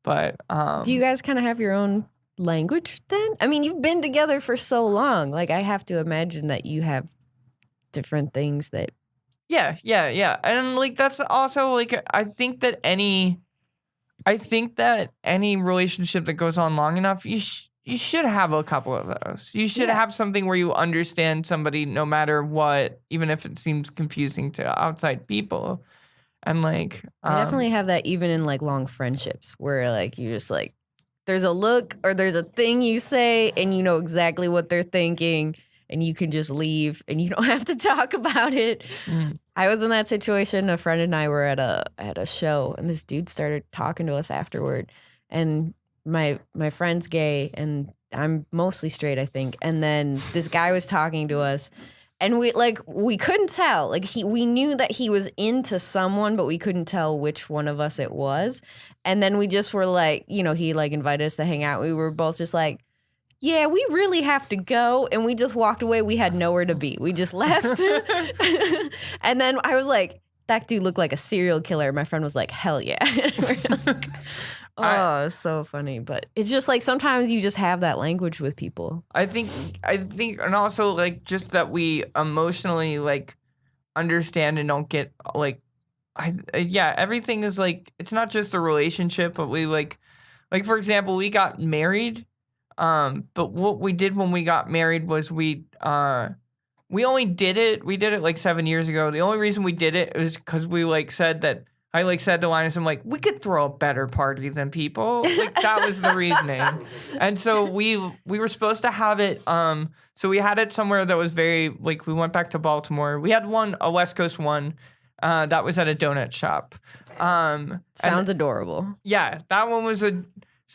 But do you guys kind of have your own language then? I mean, you've been together for so long. Like I have to imagine that you have different things that Yeah. And like that's also like I think that any relationship that goes on long enough, you should have a couple of those. You should have something where you understand somebody no matter what, even if it seems confusing to outside people. And like I definitely have that even in like long friendships where like you just like there's a look or there's a thing you say and you know exactly what they're thinking and you can just leave and you don't have to talk about it. Mm. I was in that situation. A friend and I were at a show, and this dude started talking to us afterward. And my friend's gay, and I'm mostly straight, I think. And then this guy was talking to us, and we couldn't tell. Like we knew that he was into someone, but we couldn't tell which one of us it was. And then we just were like, he like invited us to hang out. We were both just like, yeah, we really have to go. And we just walked away. We had nowhere to be. We just left. And then I was like, that dude looked like a serial killer. My friend was like, hell yeah. Like, oh, it's so funny. But it's just like sometimes you just have that language with people. I think, and also like just that we emotionally like understand and don't get like, everything is like, it's not just a relationship, but we like for example, we got married. But what we did when we got married was we only did it. We did it like 7 years ago. The only reason we did it was because we like said that I like said to Linus, I'm like, we could throw a better party than people. Like that was the reasoning. And so we were supposed to have it. So we had it somewhere that was very like we went back to Baltimore. We had a West Coast one. That was at a donut shop. Sounds adorable. Yeah, that one was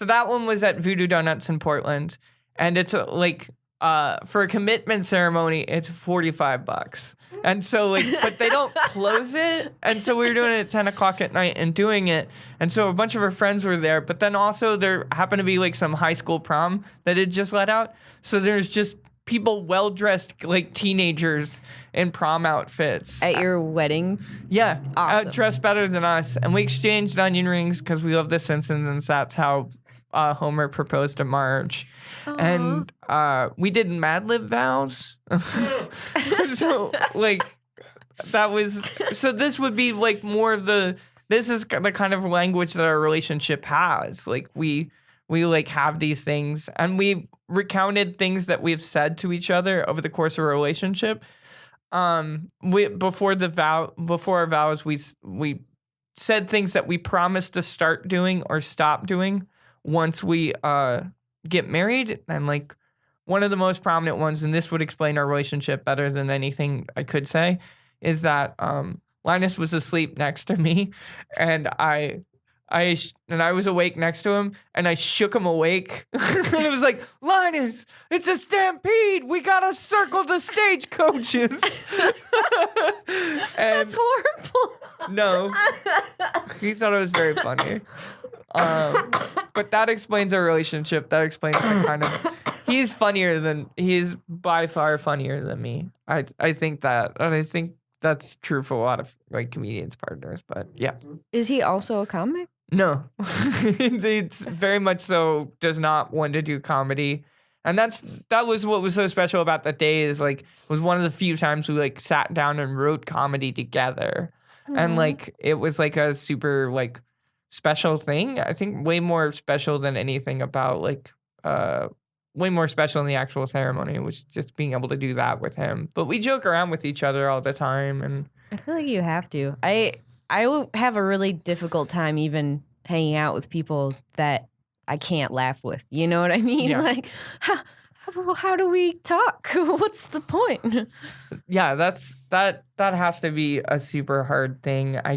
that one was at Voodoo Donuts in Portland, and it's for a commitment ceremony, it's $45, and so but they don't close it, and so we were doing it at 10 o'clock at night and doing it, and so a bunch of our friends were there, but then also there happened to be like some high school prom that had just let out, so there's just people well dressed like teenagers in prom outfits at your wedding. Yeah, awesome. Dressed better than us, and we exchanged onion rings because we love The Simpsons, and that's how Homer proposed to Marge. Aww. And we did Mad Lib vows. So like that was this would be like more of this is the kind of language that our relationship has. Like we like have these things, and we've recounted things that we've said to each other over the course of a relationship. Before our vows, we said things that we promised to start doing or stop doing once we get married. And like one of the most prominent ones, and this would explain our relationship better than anything I could say, is that Linus was asleep next to me, and I was awake next to him, and I shook him awake. And it was like, Linus, it's a stampede. We gotta circle the stagecoaches. That's horrible. No, he thought it was very funny. But that explains our relationship. That explains the kind of. He's by far funnier than me. I think that, and I think that's true for a lot of like comedians partners. But yeah, is he also a comic? No, it's very much so does not want to do comedy. And that was what was so special about that day is like was one of the few times we like sat down and wrote comedy together. Mm-hmm. And like it was like a super like special thing. I think way more special than anything about like way more special than the actual ceremony was just being able to do that with him. But we joke around with each other all the time, and I feel like you have to. I will have a really difficult time even hanging out with people that I can't laugh with. You know what I mean? Yeah. Like, how do we talk? What's the point? Yeah, that has to be a super hard thing. I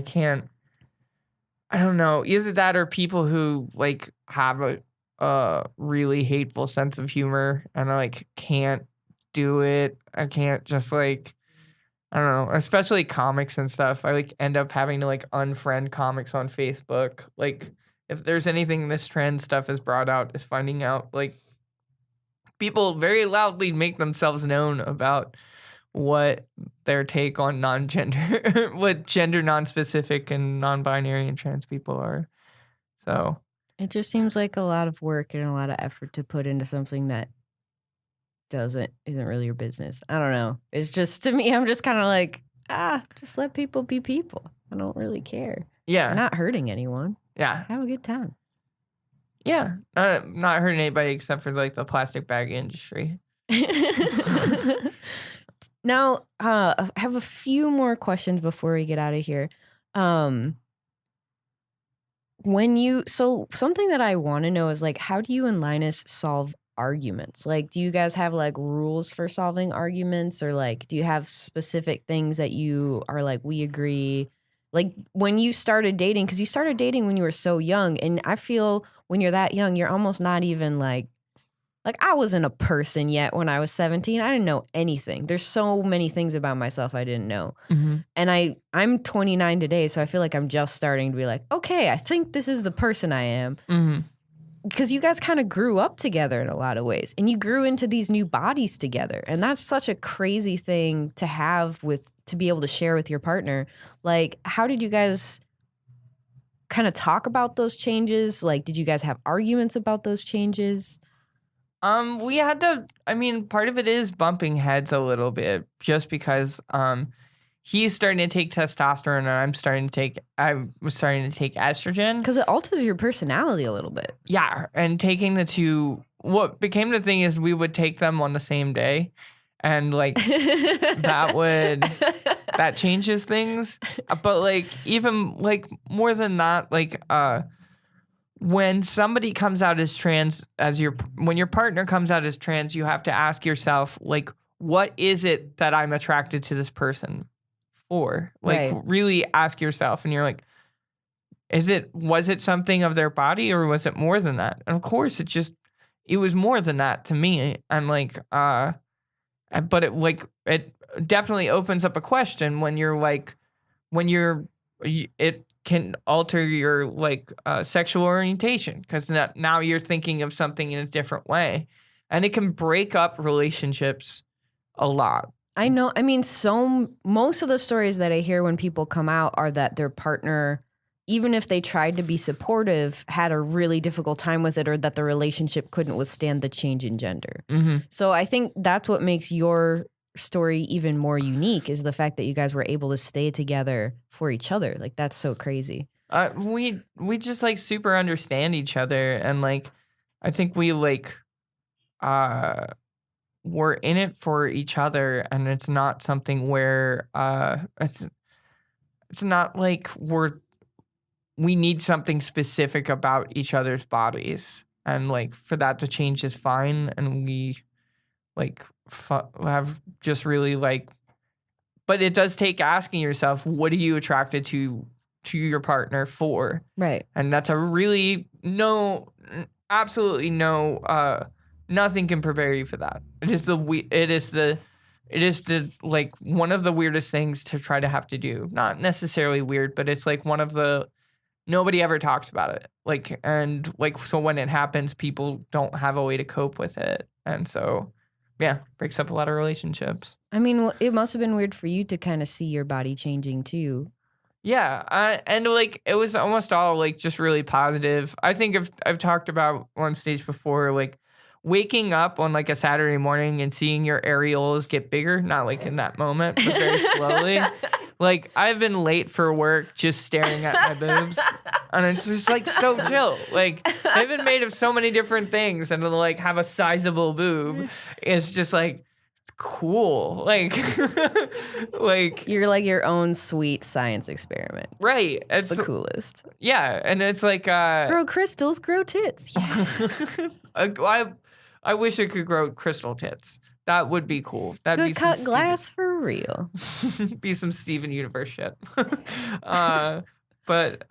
don't know. Either that or people who like have a really hateful sense of humor, and I like can't do it. I can't just like. I don't know, especially comics and stuff. I like end up having to like unfriend comics on Facebook. Like if there's anything this trend stuff has brought out is finding out like people very loudly make themselves known about what their take on non-gender, what gender non-specific and non-binary and trans people are. So it just seems like a lot of work and a lot of effort to put into something that isn't really your business. I don't know. It's just, to me, I'm just kind of like, just let people be people. I don't really care. Yeah. You're not hurting anyone. Yeah. Have a good time. Yeah. Not hurting anybody except for like the plastic bag industry. Now, I have a few more questions before we get out of here. Something that I want to know is like, how do you and Linus solve arguments? Like, do you guys have like rules for solving arguments, or like, do you have specific things that you are like, we agree? Like when you started dating, because you started dating when you were so young, and I feel when you're that young, you're almost not even like I wasn't a person yet when I was 17. I didn't know anything. There's so many things about myself I didn't know. Mm-hmm. And I'm 29 today, so I feel like I'm just starting to be like, okay, I think this is the person I am. Mm-hmm. Because you guys kind of grew up together in a lot of ways, and you grew into these new bodies together. And that's such a crazy thing to have to be able to share with your partner. Like, how did you guys kind of talk about those changes? Like, did you guys have arguments about those changes? We had to, I mean, part of it is bumping heads a little bit just because he's starting to take testosterone and I was starting to take estrogen. Because it alters your personality a little bit. Yeah, and taking the two, what became the thing is we would take them on the same day, and like that changes things. But like even like more than that, like when somebody comes out as trans, when your partner comes out as trans, you have to ask yourself, like, what is it that I'm attracted to this person for? Like, really ask yourself, and you're like, was it something of their body, or was it more than that? And of course, it was more than that to me. And like, but it definitely opens up a question when it can alter your like sexual orientation, because now you're thinking of something in a different way, and it can break up relationships a lot. I know. I mean, most of the stories that I hear when people come out are that their partner, even if they tried to be supportive, had a really difficult time with it, or that the relationship couldn't withstand the change in gender. Mm-hmm. So I think that's what makes your story even more unique, is the fact that you guys were able to stay together for each other. Like, that's so crazy. We just like super understand each other, and like I think we like we're in it for each other, and it's not something where it's not like we need something specific about each other's bodies, and like for that to change is fine, and we like have just really like, but it does take asking yourself, what are you attracted to your partner for? Right. And that's a really absolutely no, nothing can prepare you for that. It is the like one of the weirdest things to try to have to do. Not necessarily weird, but it's like one of the, nobody ever talks about it. Like, and like, so when it happens, people don't have a way to cope with it. And so, yeah, breaks up a lot of relationships. I mean, it must have been weird for you to kind of see your body changing too. Yeah, and like it was almost all like just really positive. I think I've talked about on stage before, like waking up on like a Saturday morning and seeing your areolas get bigger, not like in that moment, but very slowly. Like, I've been late for work just staring at my boobs, and it's just like so chill. Like, they've been made of so many different things, and to like have a sizable boob is just like, it's cool. Like, like you're like your own sweet science experiment. Right. It's the coolest. Yeah, and it's like grow crystals, grow tits. Yeah. I wish I could grow crystal tits. That would be cool. That'd Good be cut glass for real. Be some Steven Universe shit. But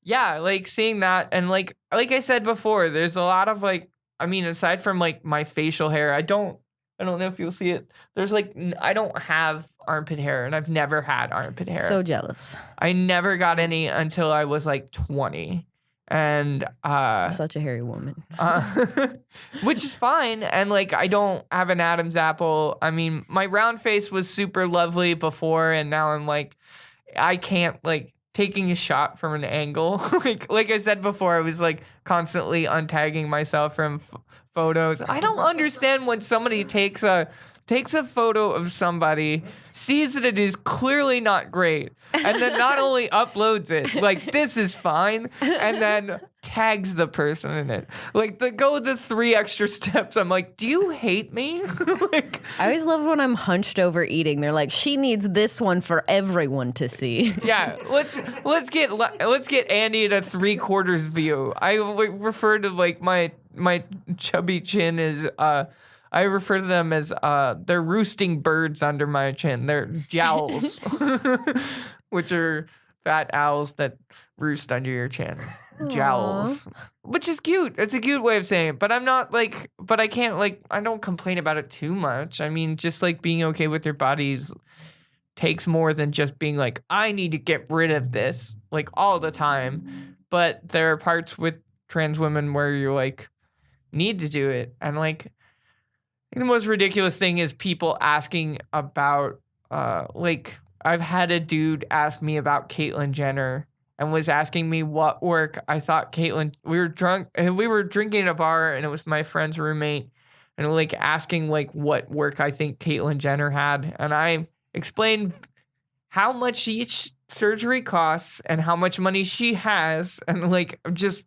yeah, like seeing that, and like I said before, there's a lot of like, I mean, aside from like my facial hair, I don't know if you'll see it. There's like, I don't have armpit hair, and I've never had armpit hair. So jealous. I never got any until I was like 20. And I'm such a hairy woman. Which is fine. And like, I don't have an Adam's apple. I mean, my round face was super lovely before, and now I'm like, I can't, like, taking a shot from an angle. like I said before, I was like constantly untagging myself from photos. I don't understand when somebody takes a photo of somebody, sees that it is clearly not great, and then not only uploads it, like, this is fine, and then tags the person in it. Like, go the 3 extra steps. I'm like, do you hate me? Like, I always love when I'm hunched over eating. They're like, she needs this one for everyone to see. Yeah, let's get Andy at a 3/4 view. I refer to like my my chubby chin is I refer to them as they're roosting birds under my chin. They're jowls, which are fat owls that roost under your chin. Jowls, which is cute. It's a cute way of saying it. But I'm not like, but I can't like, I don't complain about it too much. I mean, just like being okay with your bodies takes more than just being like, I need to get rid of this like all the time. But there are parts with trans women where you're like, need to do it. And like, I think the most ridiculous thing is people asking about, like, I've had a dude ask me about Caitlyn Jenner and was asking me what work I thought Caitlyn, we were drunk, and we were drinking at a bar, and it was my friend's roommate, and like asking like what work I think Caitlyn Jenner had. And I explained how much each surgery costs and how much money she has, and like just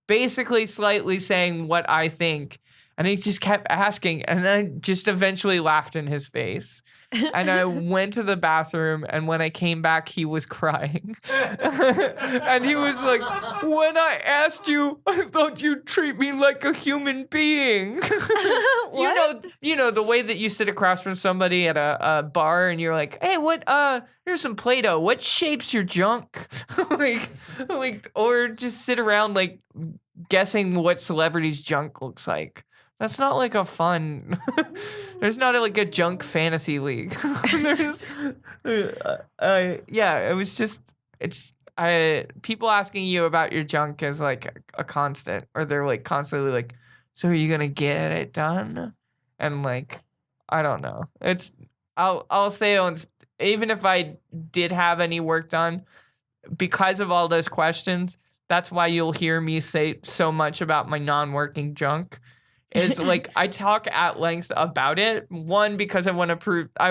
basically slightly saying what I think. And he just kept asking, and I just eventually laughed in his face. And I went to the bathroom, and when I came back, he was crying. And he was like, when I asked you, I thought you'd treat me like a human being. You know, the way that you sit across from somebody at a bar and you're like, hey, here's some Play-Doh. What shapes your junk? like, or just sit around like guessing what celebrity's junk looks like. That's not like a fun. There's not like a junk fantasy league. It was just people asking you about your junk is like a constant, or they're like constantly like, so are you gonna get it done? And like, I don't know. I'll say even if I did have any work done, because of all those questions, that's why you'll hear me say so much about my non-working junk. Is like I talk at length about it. One, because I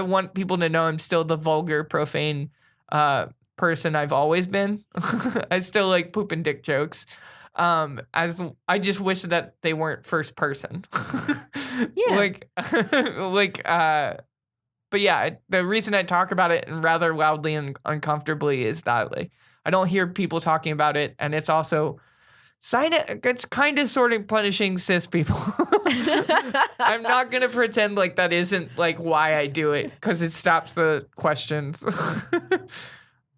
want people to know I'm still the vulgar, profane person I've always been. I still like poop and dick jokes. As I just wish that they weren't first person. Yeah. But yeah, the reason I talk about it and rather loudly and uncomfortably is that like I don't hear people talking about it, and it's also it's kind of sort of punishing cis people. I'm not going to pretend like that isn't like why I do it, because it stops the questions.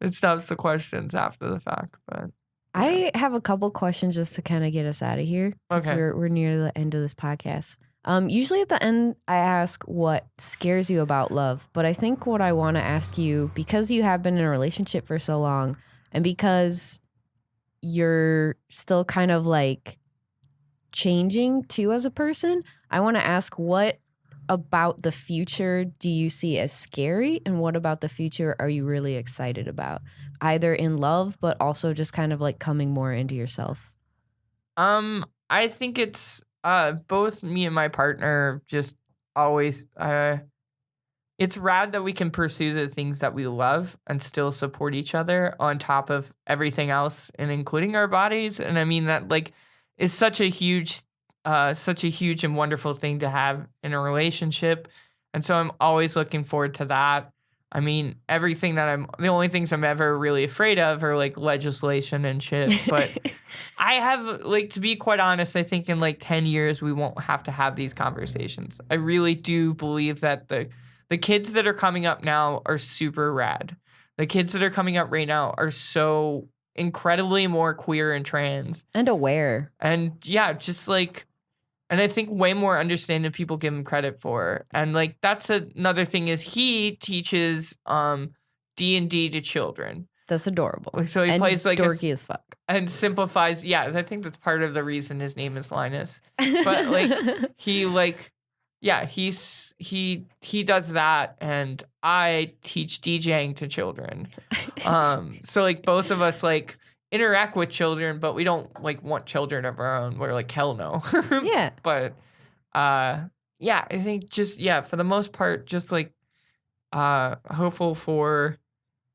It stops the questions after the fact. But I have a couple questions just to kind of get us out of here. Okay. We're near the end of this podcast. Usually at the end, I ask what scares you about love. But I think what I want to ask you, because you have been in a relationship for so long, and because you're still kind of like changing too as a person, I want to ask, what about the future do you see as scary, and what about the future are you really excited about, either in love but also just kind of like coming more into yourself? I think it's both me and my partner just always it's rad that we can pursue the things that we love and still support each other on top of everything else, and including our bodies. And I mean that like is such a huge and wonderful thing to have in a relationship. And so I'm always looking forward to that. I mean, the only things I'm ever really afraid of are like legislation and shit. But I have, like, to be quite honest, I think in like 10 years, we won't have to have these conversations. I really do believe that the kids that are coming up now are super rad. The kids that are coming up right now are so incredibly more queer and trans. And aware. And yeah, just like, and I think way more understanding than people give him credit for. And like, that's another thing is he teaches D&D to children. That's adorable. So he plays like dorky as fuck. And simplifies. Yeah, I think that's part of the reason his name is Linus. But like, he like, yeah, he does that, and I teach DJing to children. So like both of us like interact with children, but we don't like want children of our own. We're like, hell no. Yeah. But yeah, I think just for the most part, just like hopeful for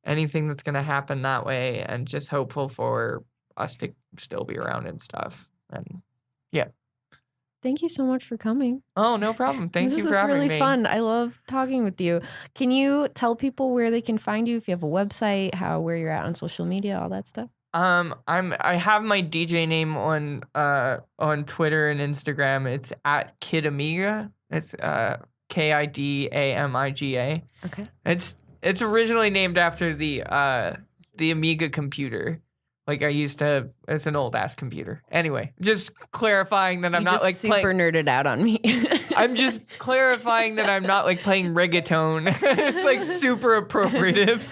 anything that's gonna happen that way, and just hopeful for us to still be around and stuff. And yeah. Thank you so much for coming. Oh, no problem. Thank you for having me. This is really fun. I love talking with you. Can you tell people where they can find you, if you have a website, where you're at on social media, all that stuff? I have my DJ name on Twitter and Instagram. It's at Kid Amiga. It's KIDAMIGA. Okay. It's originally named after the Amiga computer. Like I used to, it's an old ass computer. Anyway, just clarifying that I'm not like super nerded out on me. I'm just clarifying that I'm not like playing reggaeton. It's like super appropriative,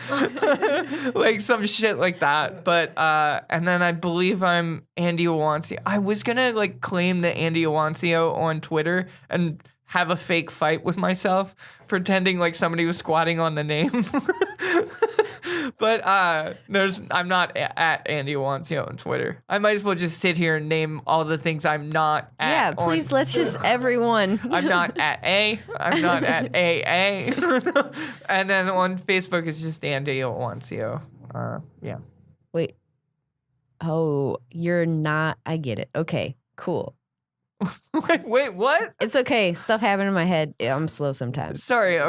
like some shit like that. But and then I believe I'm Andy Iwancio. I was gonna like claim the Andy Iwancio on Twitter and have a fake fight with myself, pretending like somebody was squatting on the name. But I'm not at Andy Iwancio on Twitter. I might as well just sit here and name all the things I'm not at. Yeah, please, let's just everyone. I'm not at A. I'm not at AA. And then on Facebook, it's just Andy Iwancio. Yeah. Wait. Oh, you're not. I get it. Okay, cool. Wait, what? It's okay. Stuff happened in my head. I'm slow sometimes. Sorry.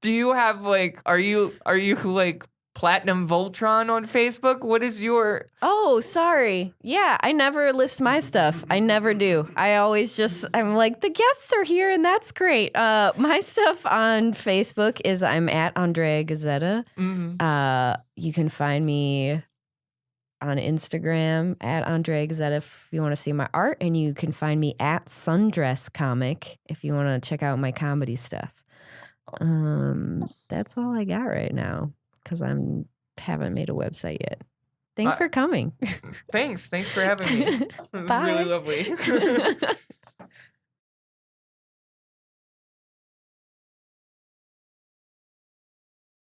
Do you have like? Are you like Platinum Voltron on Facebook? What is your? Oh, sorry. Yeah, I never list my stuff. I never do. I'm like, the guests are here and that's great. My stuff on Facebook is I'm at Andrea Gazzetta. Mm-hmm. You can find me on Instagram at Andrea Gazzetta if you want to see my art, and you can find me at Sundress Comic if you want to check out my comedy stuff. That's all I got right now, because haven't made a website yet. Thanks for coming. Thanks for having me. It was Bye. really lovely.